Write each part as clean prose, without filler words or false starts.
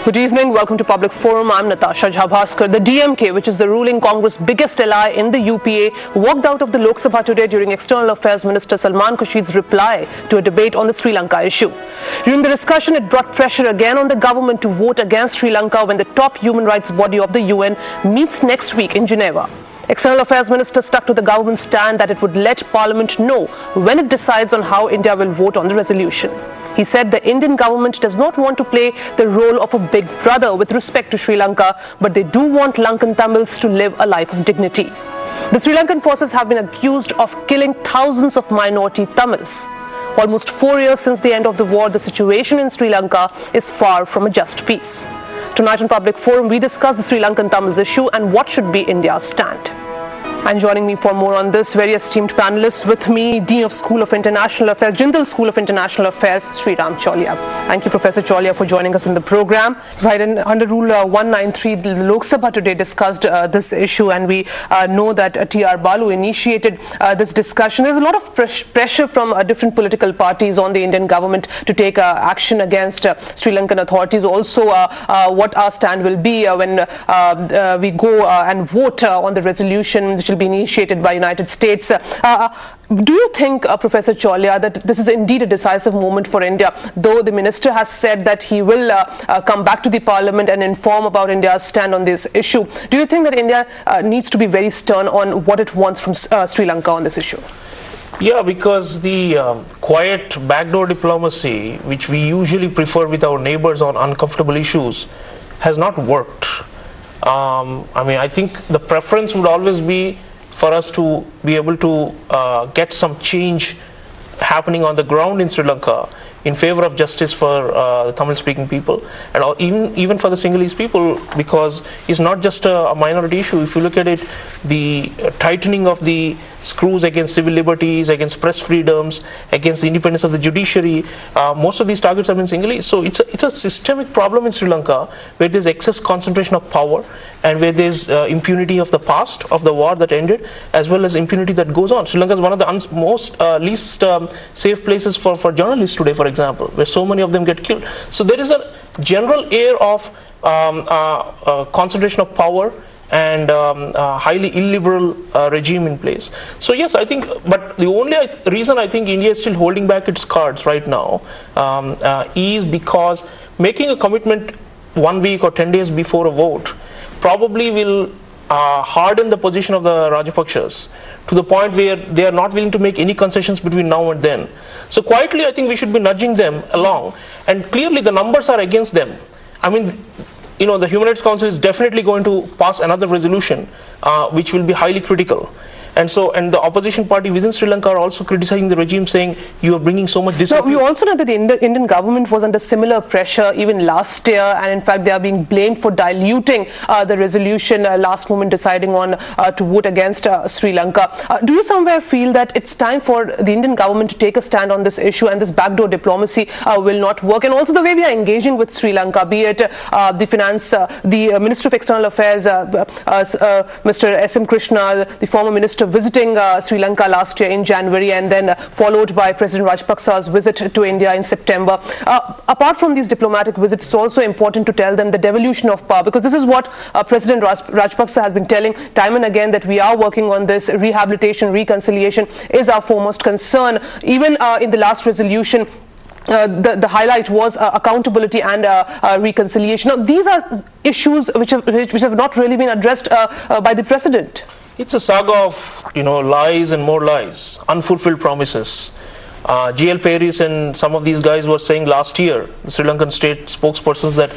Good evening. Welcome to Public Forum. I'm Natasha Jhabhaskar. The DMK, which is the ruling Congress' biggest ally in the UPA, walked out of the Lok Sabha today during External Affairs Minister Salman Khurshid's reply to a debate on the Sri Lanka issue. During the discussion, it brought pressure again on the government to vote against Sri Lanka when the top human rights body of the UN meets next week in Geneva. External Affairs Minister stuck to the government's stand that it would let Parliament know when it decides on how India will vote on the resolution. He said the Indian government does not want to play the role of a big brother with respect to Sri Lanka, but they do want Lankan Tamils to live a life of dignity. The Sri Lankan forces have been accused of killing thousands of minority Tamils. Almost 4 years since the end of the war, the situation in Sri Lanka is far from a just peace. Tonight on Public Forum, we discuss the Sri Lankan Tamils issue and what should be India's stand. And joining me for more on this, very esteemed panelists with me, Dean of School of International Affairs, Jindal School of International Affairs, Sreeram Chaulia. Thank you, Professor Chaulia, for joining us in the program. Right, and under Rule 193, the Lok Sabha today discussed this issue, and we know that T.R. Balu initiated this discussion. There's a lot of pressure from different political parties on the Indian government to take action against Sri Lankan authorities. Also, what our stand will be when we go and vote on the resolution which will be initiated by United States. Do you think, Professor Chaulia, that this is indeed a decisive moment for India, though the minister has said that he will come back to the parliament and inform about India's stand on this issue? Do you think that India needs to be very stern on what it wants from Sri Lanka on this issue? Yeah, because the quiet backdoor diplomacy, which we usually prefer with our neighbors on uncomfortable issues, has not worked. I think the preference would always be for us to be able to get some change happening on the ground in Sri Lanka in favor of justice for the Tamil-speaking people, and even for the Sinhalese people, because it's not just a minority issue. If you look at it, the tightening of the screws against civil liberties, against press freedoms, against the independence of the judiciary, most of these targets have been Sinhalese. So it's a systemic problem in Sri Lanka, where there's excess concentration of power, and where there's impunity of the past, of the war that ended, as well as impunity that goes on. Sri Lanka is one of the least safe places for journalists today, for example, where so many of them get killed. So there is a general air of concentration of power and highly illiberal regime in place. So yes, I think, but the only reason I think India is still holding back its cards right now is because making a commitment 1 week or 10 days before a vote probably will harden the position of the Rajapaksas to the point where they are not willing to make any concessions between now and then. So quietly, I think we should be nudging them along, and clearly the numbers are against them. I mean, you know, the Human Rights Council is definitely going to pass another resolution which will be highly critical. And the opposition party within Sri Lanka are also criticizing the regime, saying you are bringing so much disrepute. No, we also know that the Indian government was under similar pressure even last year, and in fact they are being blamed for diluting the resolution, last moment deciding on to vote against Sri Lanka. Do you somewhere feel that it's time for the Indian government to take a stand on this issue, and this backdoor diplomacy will not work? And also the way we are engaging with Sri Lanka, be it the Minister of External Affairs, Mr. S.M. Krishna, the former minister, visiting Sri Lanka last year in January, and then followed by President Rajapaksa's visit to India in September. Apart from these diplomatic visits, it's also important to tell them the devolution of power, because this is what President Rajapaksa has been telling time and again, that we are working on this. Rehabilitation, reconciliation is our foremost concern. Even in the last resolution, the highlight was accountability and reconciliation. Now, these are issues which have not really been addressed by the President. It's a saga of, lies and more lies, unfulfilled promises. GL Paris and some of these guys were saying last year, the Sri Lankan state spokespersons, that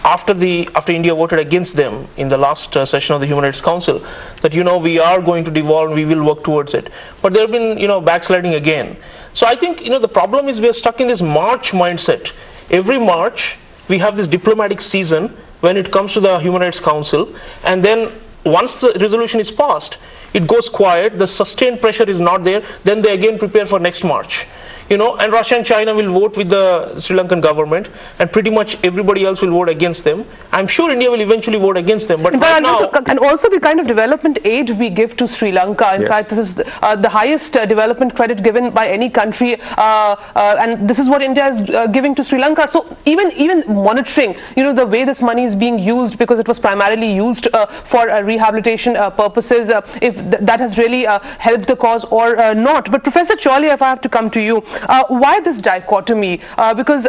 after India voted against them in the last session of the Human Rights Council, that we are going to devolve and we will work towards it. But there have been backsliding again. So I think the problem is we are stuck in this March mindset. Every March we have this diplomatic season when it comes to the Human Rights Council, and then once the resolution is passed, it goes quiet, the sustained pressure is not there, then they again prepare for next March. and Russia and China will vote with the Sri Lankan government, and pretty much everybody else will vote against them. I'm sure India will eventually vote against them, but right now... And also the kind of development aid we give to Sri Lanka. In fact, this is the highest development credit given by any country, and this is what India is giving to Sri Lanka. So even monitoring, the way this money is being used, because it was primarily used for rehabilitation purposes, if that has really helped the cause or not. But Professor Chaulia, if I have to come to you, why this dichotomy? Because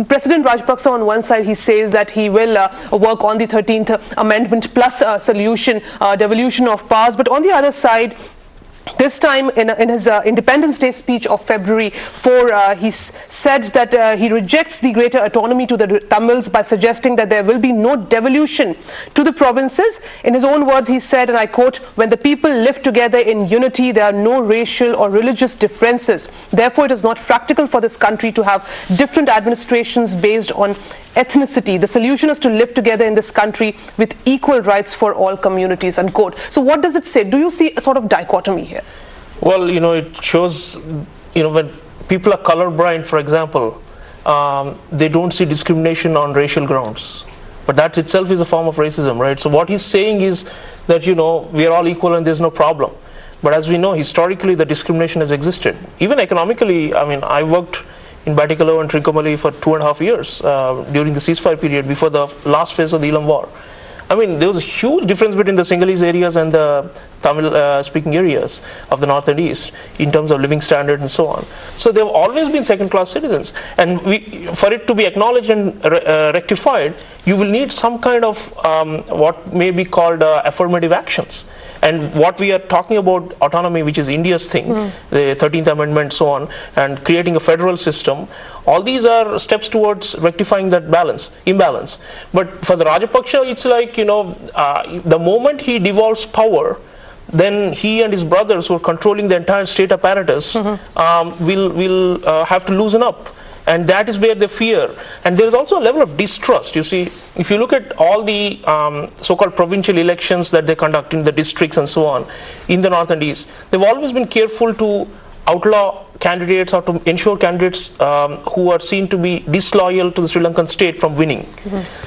President Rajapaksa on one side, he says that he will work on the 13th Amendment plus solution, devolution of powers, but on the other side, this time in his Independence Day speech of February 4, he said that he rejects the greater autonomy to the Tamils by suggesting that there will be no devolution to the provinces. In his own words, he said, and I quote, "When the people live together in unity, there are no racial or religious differences. Therefore, it is not practical for this country to have different administrations based on ethnicity. The solution is to live together in this country with equal rights for all communities," unquote. So what does it say? Do you see a sort of dichotomy here? Well, it shows, when people are colorblind, for example, they don't see discrimination on racial grounds. But that itself is a form of racism, right? So what he's saying is that, we are all equal and there's no problem. But as we know, historically, the discrimination has existed. Even economically, I worked in Batticaloa and Trincomalee for 2.5 years during the ceasefire period before the last phase of the Eelam War. There was a huge difference between the Sinhalese areas and the Tamil speaking areas of the north and east in terms of living standards and so on. So they've always been second-class citizens, and for it to be acknowledged and rectified, you will need some kind of what may be called affirmative actions. And what we are talking about, autonomy, which is India's thing, the 13th Amendment, so on, and creating a federal system, all these are steps towards rectifying that imbalance. But for the Rajapaksa, it's like, the moment he devolves power, then he and his brothers who are controlling the entire state apparatus will have to loosen up. And that is where they fear. And there is also a level of distrust. You see, if you look at all the so-called provincial elections that they conduct in the districts and so on, in the north and east, they've always been careful to outlaw candidates or to ensure candidates who are seen to be disloyal to the Sri Lankan state from winning.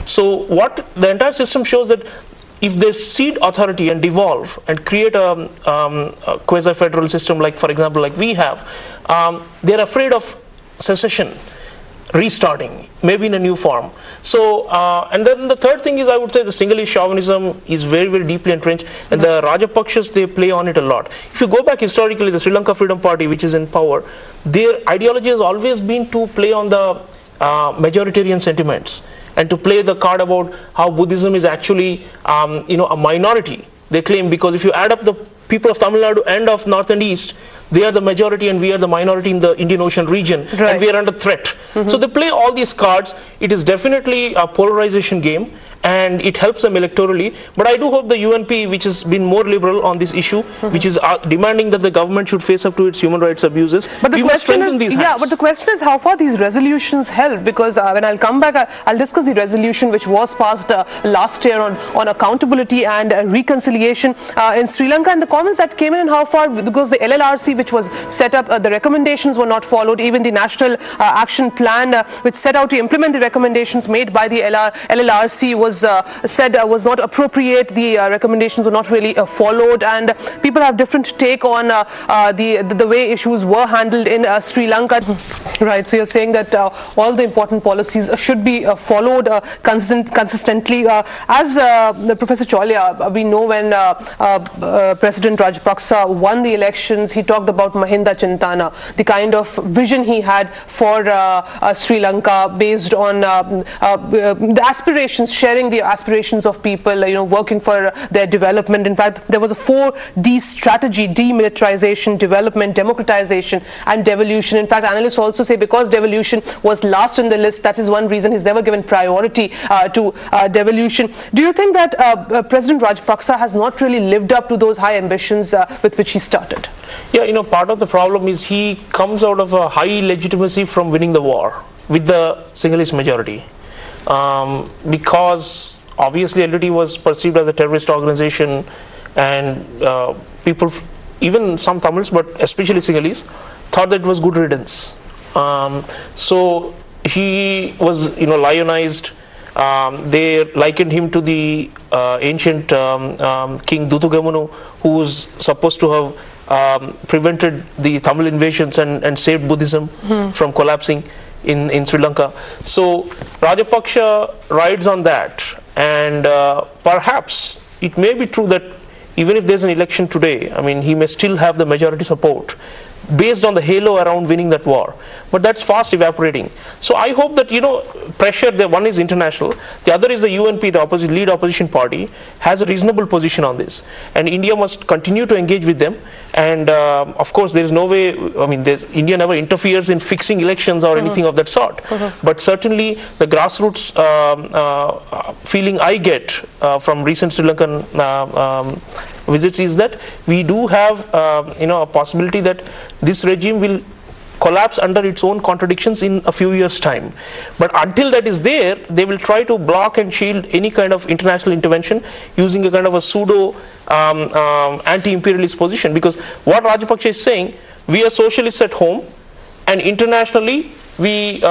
So what the entire system shows that if they cede authority and devolve and create a quasi-federal system, like, for example, like we have, they're afraid of secession restarting, maybe in a new form. So, and then the third thing is, I would say the Sinhalese chauvinism is very, very deeply entrenched, and the Rajapaksas, they play on it a lot. If you go back historically, the Sri Lanka Freedom Party, which is in power, their ideology has always been to play on the majoritarian sentiments and to play the card about how Buddhism is actually, a minority. They claim, because if you add up the people of Tamil Nadu and of north and east, they are the majority and we are the minority in the Indian Ocean region, and we are under threat. So they play all these cards. It is definitely a polarization game, and it helps them electorally. But I do hope the UNP, which has been more liberal on this issue, which is demanding that the government should face up to its human rights abuses, but the question is, but the question is how far these resolutions help, because when I'll come back, I'll discuss the resolution which was passed last year on accountability and reconciliation in Sri Lanka, and the comments that came in, and how far, because the LLRC which was set up, the recommendations were not followed. Even the National Action Plan which set out to implement the recommendations made by the LLRC was said was not appropriate. The recommendations were not really followed, and people have different take on the way issues were handled in Sri Lanka. Right, so you're saying that all the important policies should be followed consistently. As Professor Chaulia, we know when President Rajapaksa won the elections, he talked about Mahinda Chintana, the kind of vision he had for Sri Lanka based on the aspirations, sharing the aspirations of people, working for their development. In fact, there was a 4D strategy: demilitarization, development, democratization, and devolution. In fact, analysts also say because devolution was last in the list, that is one reason he's never given priority to devolution. Do you think that President Rajapaksa has not really lived up to those high ambitions with which he started? Yeah, part of the problem is he comes out of a high legitimacy from winning the war with the Sinhalese majority. Because obviously LTTE was perceived as a terrorist organization, and people, even some Tamils, but especially Sinhalese, thought that it was good riddance. So he was, lionized. They likened him to the ancient King Dutugemunu, who was supposed to have prevented the Tamil invasions and saved Buddhism from collapsing in Sri Lanka. So Rajapaksa rides on that, and perhaps it may be true that even if there's an election today, I mean, he may still have the majority support based on the halo around winning that war, but that's fast evaporating. So I hope that, pressure, the one is international, the other is the UNP, the lead opposition party, has a reasonable position on this, and India must continue to engage with them. And of course, there is no way, I mean, India never interferes in fixing elections or anything of that sort, but certainly the grassroots feeling I get from recent Sri Lankan visits is that we do have a possibility that this regime will collapse under its own contradictions in a few years' time. But until that is there, they will try to block and shield any kind of international intervention using a kind of a pseudo anti-imperialist position, because what Rajapaksha is saying, we are socialists at home, and internationally we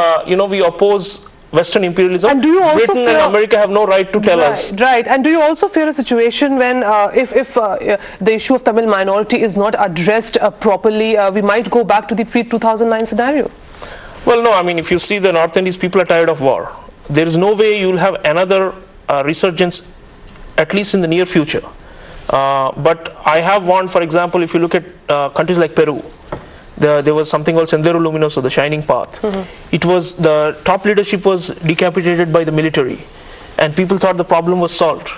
we oppose Western imperialism. And do you also Britain and America have no right to tell us. Right. And do you also fear a situation when, if the issue of Tamil minority is not addressed properly, we might go back to the pre-2009 scenario? Well, no. I mean, if you see the North Indies, people are tired of war. There is no way you will have another resurgence, at least in the near future. But I have warned, for example, if you look at countries like Peru, there was something called Sendero Luminoso, the shining path. It was, the top leadership was decapitated by the military, and people thought the problem was solved.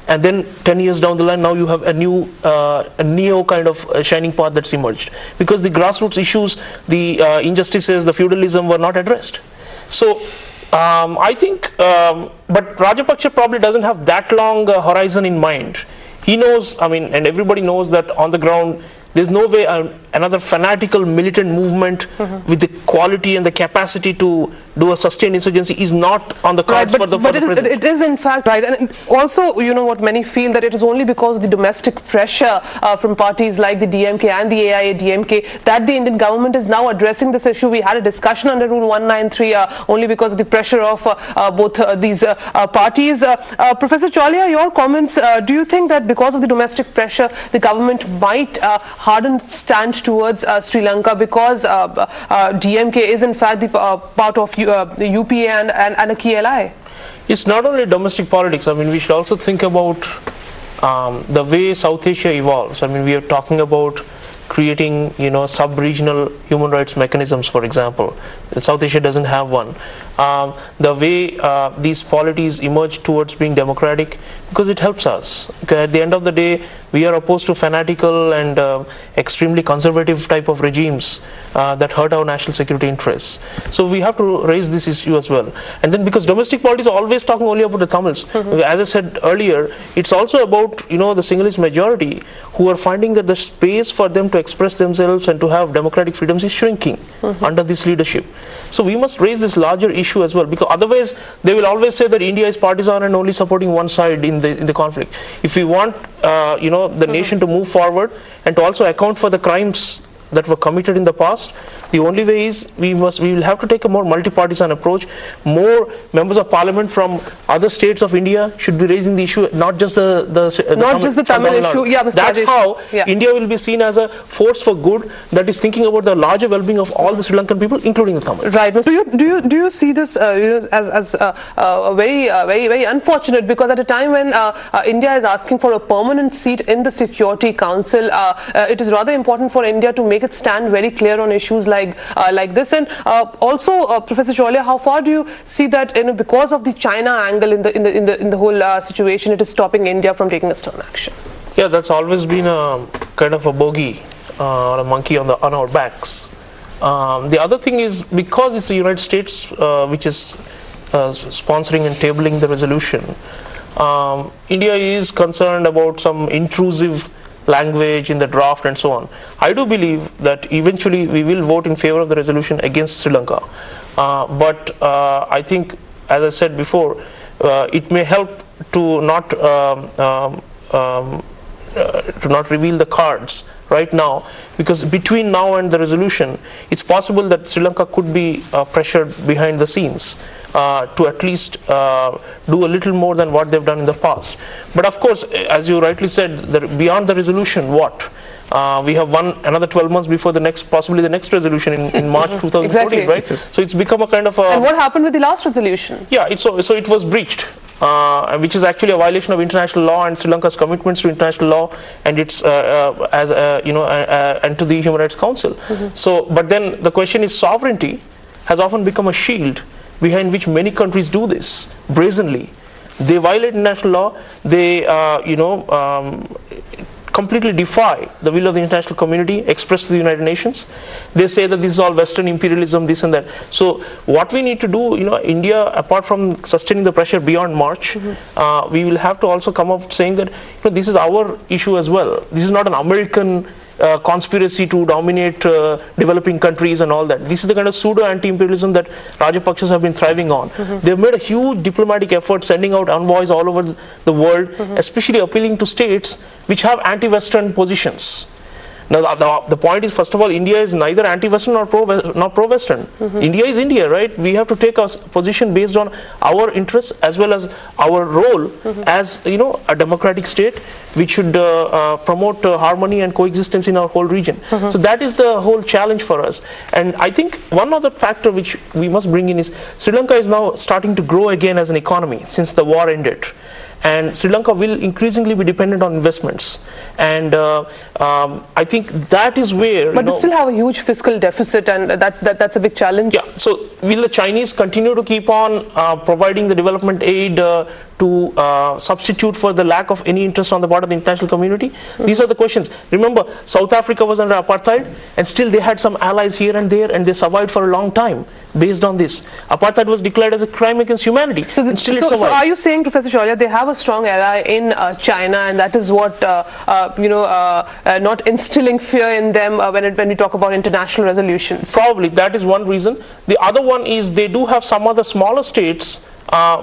And then 10 years down the line, now you have a new, a neo kind of shining path that's emerged, because the grassroots issues, the injustices, the feudalism were not addressed. So I think, but Rajapaksha probably doesn't have that long horizon in mind. He knows, I mean, and everybody knows that on the ground, there's no way another fanatical militant movement with the quality and the capacity to do a sustained insurgency is not on the cards for the president. It is in fact right. And also, what many feel, that it is only because of the domestic pressure from parties like the DMK and the AIA-DMK that the Indian government is now addressing this issue. We had a discussion under Rule 193 only because of the pressure of both these parties. Professor Chaulia, your comments, do you think that because of the domestic pressure, the government might harden stand towards Sri Lanka, because DMK is in fact the part of the UPA and a key ally? It's not only domestic politics. I mean, we should also think about the way South Asia evolves. I mean, we are talking about creating, sub-regional human rights mechanisms, for example. South Asia doesn't have one. The way these polities emerge towards being democratic, because it helps us. Okay, at the end of the day, we are opposed to fanatical and extremely conservative type of regimes that hurt our national security interests. So we have to raise this issue as well. And then, because domestic politics are always talking only about the Tamils, as I said earlier, it's also about, the Sinhalese majority who are finding that the space for them to express themselves and to have democratic freedoms is shrinking under this leadership. So we must raise this larger issue as well, because otherwise they will always say that India is partisan and only supporting one side in the conflict. If we want the nation to move forward and to also account for the crimes that were committed in the past, the only way is we will have to take a more multi-partisan approach. More members of parliament from other states of India should be raising the issue, not just the Tamil issue. Yeah, that's how India will be seen as a force for good that is thinking about the larger well-being of all the Sri Lankan people, including the Tamils. Right. Do you see this as very unfortunate, because at a time when India is asking for a permanent seat in the Security Council, it is rather important for India to make it stand very clear on issues like this. And also, Professor Chaulia, how far do you see that, because of the China angle in the whole situation, it is stopping India from taking a stern action? Yeah, that's always been a kind of a bogey or a monkey on our backs. The other thing is, because it's the United States which is sponsoring and tabling the resolution, India is concerned about some intrusive language in the draft and so on. I do believe that eventually we will vote in favor of the resolution against Sri Lanka. But I think, as I said before, it may help to not reveal the cards right now, because between now and the resolution, it's possible that Sri Lanka could be pressured behind the scenes to at least do a little more than what they've done in the past. But of course, as you rightly said, beyond the resolution, what? We have another 12 months before the next, possibly the next resolution in March 2014, exactly. Right? So it's become a kind of a... And what happened with the last resolution? Yeah, so it was breached, which is actually a violation of international law and Sri Lanka's commitments to international law and its, and to the Human Rights Council. So, but then the question is, sovereignty has often become a shield behind which many countries do this brazenly. They violate international law. They, completely defy the will of the international community expressed to the United Nations. They say that this is all Western imperialism, this and that. So what we need to do, India, apart from sustaining the pressure beyond March, we will have to also come up saying that this is our issue as well. This is not an American conspiracy to dominate developing countries and all that. This is the kind of pseudo anti-imperialism that Rajapaksas have been thriving on. They've made a huge diplomatic effort sending out envoys all over the world, especially appealing to states which have anti-Western positions. Now the point is, first of all, India is neither anti-Western nor pro-Western. India is India, right? We have to take a position based on our interests as well as our role as a democratic state which should promote harmony and coexistence in our whole region. So that is the whole challenge for us. And I think one other factor which we must bring in is Sri Lanka is now starting to grow again as an economy since the war ended. And Sri Lanka will increasingly be dependent on investments. And I think that is where... But they still have a huge fiscal deficit, and that's a big challenge. Yeah, so will the Chinese continue to keep on providing the development aid to substitute for the lack of any interest on the part of the international community? These are the questions. Remember, South Africa was under apartheid, and still they had some allies here and there, and they survived for a long time based on this. Apartheid was declared as a crime against humanity, and still it survived. So are you saying, Professor Chaulia, they have a strong ally in China, and that is what, not instilling fear in them when we talk about international resolutions? Probably, that is one reason. The other one is they do have some other smaller states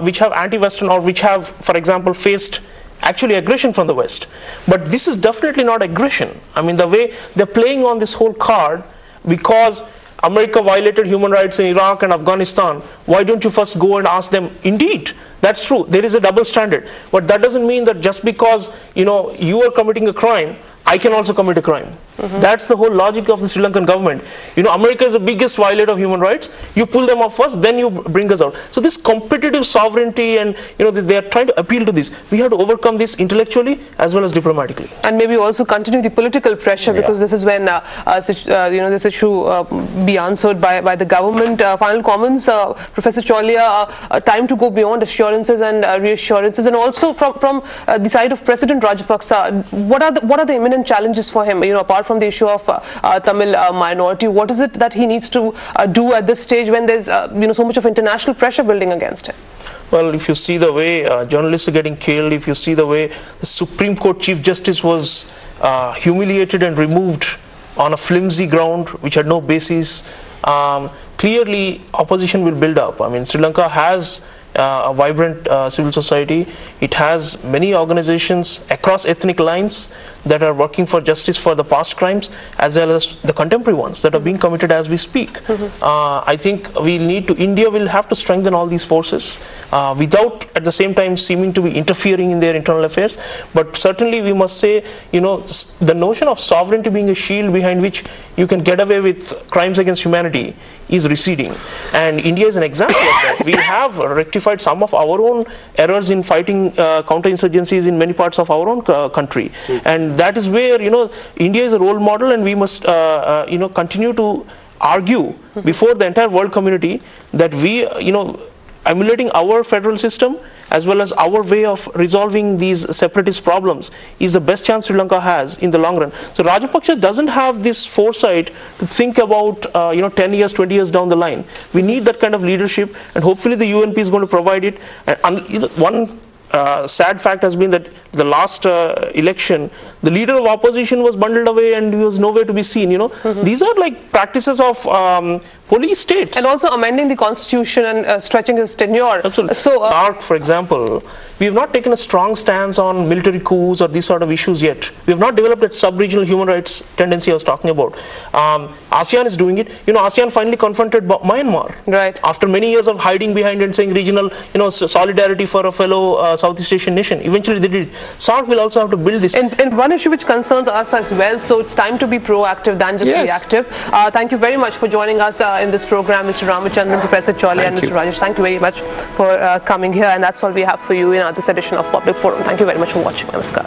which have anti-Western or which have, for example, faced actually aggression from the West. But this is definitely not aggression. I mean, the way they're playing on this whole card, because America violated human rights in Iraq and Afghanistan, why don't you first go and ask them? Indeed, that's true. There is a double standard. But that doesn't mean that just because you are committing a crime, I can also commit a crime. That's the whole logic of the Sri Lankan government. America is the biggest violator of human rights. You pull them up first, then you bring us out. So this competitive sovereignty and they are trying to appeal to this. We have to overcome this intellectually as well as diplomatically. And maybe also continue the political pressure, because this is when this issue be answered by the government. Final comments, Professor Chaulia. Time to go beyond assurances and reassurances, and also from the side of President Rajapaksa. What are the imminent challenges for him? Apart from the issue of Tamil minority, what is it that he needs to do at this stage when there's so much of international pressure building against him? Well, if you see the way journalists are getting killed, if you see the way the Supreme Court Chief Justice was humiliated and removed on a flimsy ground which had no basis, clearly opposition will build up. I mean, Sri Lanka has a vibrant civil society. It has many organizations across ethnic lines that are working for justice for the past crimes as well as the contemporary ones that are being committed as we speak. I think India will have to strengthen all these forces without at the same time seeming to be interfering in their internal affairs. But certainly we must say, the notion of sovereignty being a shield behind which you can get away with crimes against humanity is receding. And India is an example of that. We have rectified some of our own errors in fighting counterinsurgencies in many parts of our own country. And that is where, India is a role model, and we must, continue to argue before the entire world community that we, emulating our federal system as well as our way of resolving these separatist problems is the best chance Sri Lanka has in the long run. So Rajapaksa doesn't have this foresight to think about 10 years, 20 years down the line. We need that kind of leadership, and hopefully the UNP is going to provide it. And one sad fact has been that the last election, the leader of opposition was bundled away and he was nowhere to be seen. These are like practices of police states. And also amending the constitution and stretching his tenure. Absolutely. So, for example, we have not taken a strong stance on military coups or these sort of issues yet. We have not developed that sub-regional human rights tendency I was talking about. ASEAN is doing it. You know, ASEAN finally confronted Myanmar. Right. After many years of hiding behind and saying regional, solidarity for a fellow Southeast Asian nation. Eventually they did. SAARC will also have to build this. And one issue which concerns us as well, so it's time to be proactive than just reactive. Thank you very much for joining us in this program, Mr. Ramachandran, Professor Chaulia and Mr. Rajesh. Thank you very much for coming here, and that's all we have for you in this edition of Public Forum. Thank you very much for watching. Namaskar.